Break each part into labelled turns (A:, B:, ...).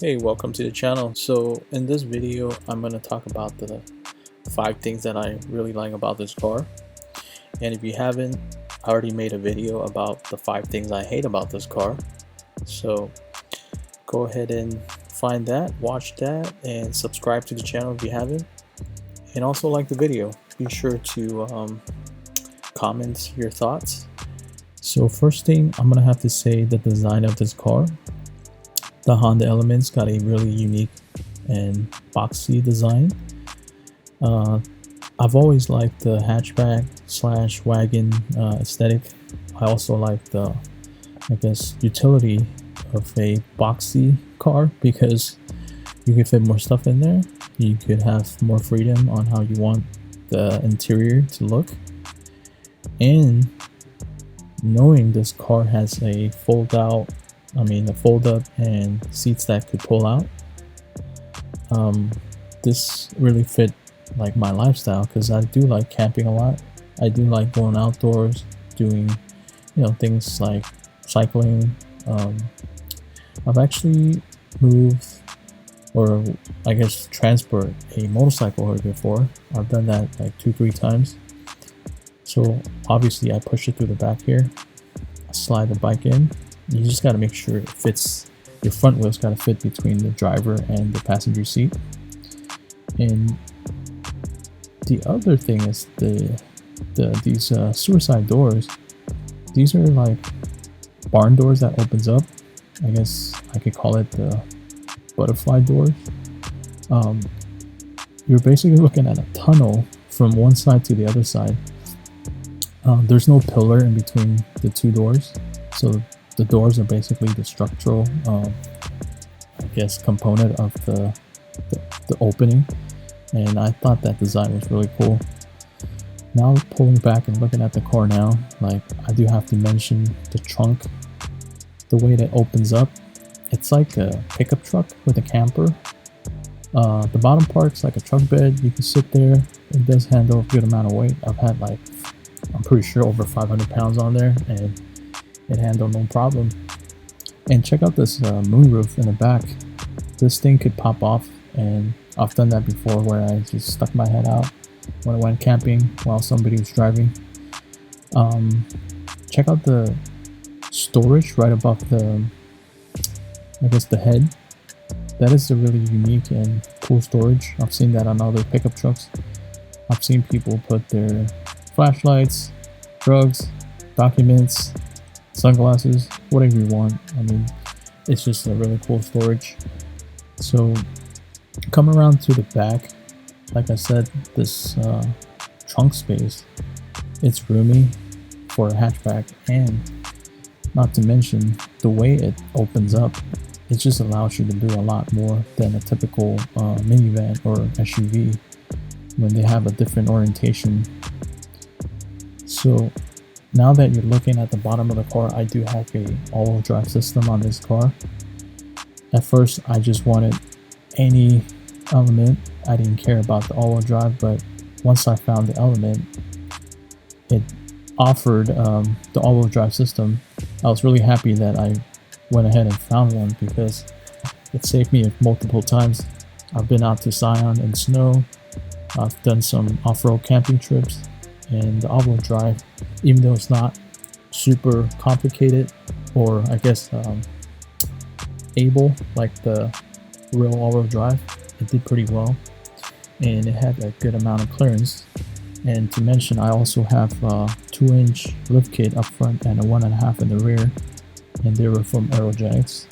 A: Hey, welcome to the channel. So in this video I'm going to talk about the 5 things that I really like about this car. And if you haven't, I already made a video about the 5 things I hate about this car. So go ahead and find that, watch that, and subscribe to the channel if you haven't. And also like the video. Be sure to comment your thoughts. So first thing, I'm going to have to say the design of this car. The Honda Element's got a really unique and boxy design. I've always liked the hatchback slash wagon aesthetic. I also like the, utility of a boxy car because you can fit more stuff in there. You could have more freedom on how you want the interior to look. And knowing this car has a fold up and seats that could pull out, this really fit like my lifestyle because I do like camping a lot. I do like going outdoors, doing things like cycling. I've actually moved, or transport a motorcycle here before. I've done that like 2-3 times. So obviously I push it through the back here, slide the bike in. You just got to make sure it fits. Your front wheel's got to fit between the driver and the passenger seat. And the other thing is these suicide doors. These are like barn doors that opens up. I guess I could call it the butterfly doors. You're basically looking at a tunnel from one side to the other side. There's no pillar in between the two doors, so the doors are basically the structural component of the opening, and I thought that design was really cool. Now pulling back and looking at the car now, like I do have to mention the trunk. The way that opens up, it's like a pickup truck with a camper. The bottom part's like a truck bed. You can sit there. It does handle a good amount of weight. I've had I'm pretty sure over 500 pounds on there, and it handled no problem. And check out this moonroof in the back. This thing could pop off, and I've done that before where I just stuck my head out when I went camping while somebody was driving. Check out the storage right above the head. That is a really unique and cool storage. I've seen that on other pickup trucks. I've seen people put their flashlights, drugs, documents, sunglasses, whatever you want. I mean, it's just a really cool storage. So come around to the back. Like I said, this trunk space, it's roomy for a hatchback, and not to mention the way it opens up, it just allows you to do a lot more than a typical minivan or SUV when they have a different orientation. So now that you're looking at the bottom of the car, I do have a all-wheel drive system on this car. At first, I just wanted any Element. I didn't care about the all-wheel drive, but once I found the Element, it offered the all-wheel drive system. I was really happy that I went ahead and found one because it saved me multiple times. I've been out to Zion in snow. I've done some off-road camping trips, and the all-wheel drive, even though it's not super complicated or able like the real all-wheel drive, it did pretty well, and it had a good amount of clearance. And to mention, I also have a 2-inch lift kit up front and a 1.5 in the rear, and they were from Aerogenics,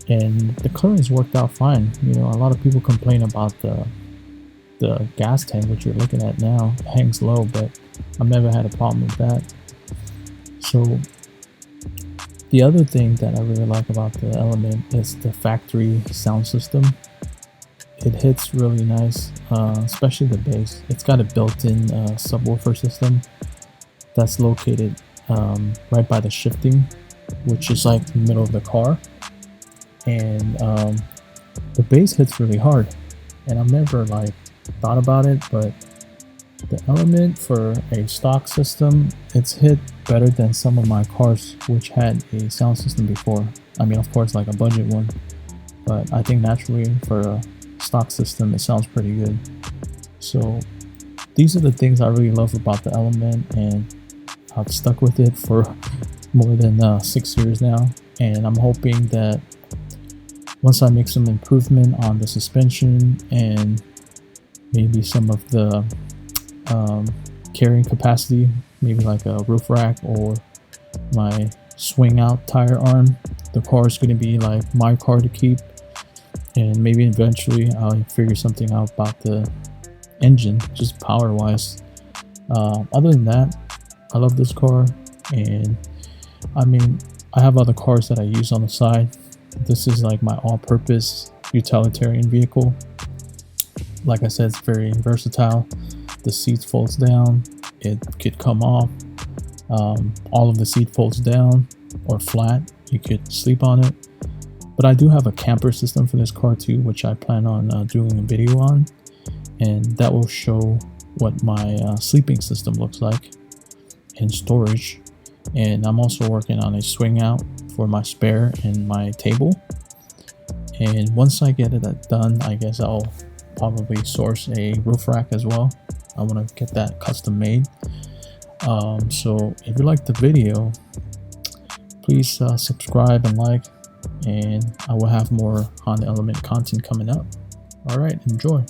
A: and the clearance worked out fine. A lot of people complain about the gas tank, which you're looking at now, hangs low, but I've never had a problem with that. So the other thing that I really like about the Element is the factory sound system. It hits really nice, especially the bass. It's got a built-in subwoofer system that's located right by the shifting, which is like the middle of the car, and the bass hits really hard. And I've never thought about it, but the Element for a stock system, it's hit better than some of my cars which had a sound system before. I mean, of course, like a budget one, but I think naturally for a stock system it sounds pretty good. So these are the things I really love about the Element, and I've stuck with it for more than 6 years now, and I'm hoping that once I make some improvement on the suspension and maybe some of the carrying capacity, maybe like a roof rack or my swing out tire arm, the car is going to be like my car to keep. And maybe eventually I'll figure something out about the engine, just power wise. Other than that, I love this car, and I mean, I have other cars that I use on the side. This is like my all-purpose utilitarian vehicle. Like I said, it's very versatile. The seat folds down, it could come off. All of the seat folds down or flat, you could sleep on it. But I do have a camper system for this car too, which I plan on doing a video on, and that will show what my sleeping system looks like in storage. And I'm also working on a swing out for my spare and my table. And once I get it done, I guess I'll probably source a roof rack as well. I want to get that custom made. So if you like the video, please subscribe and like, and I will have more Honda Element content coming up. All right, enjoy.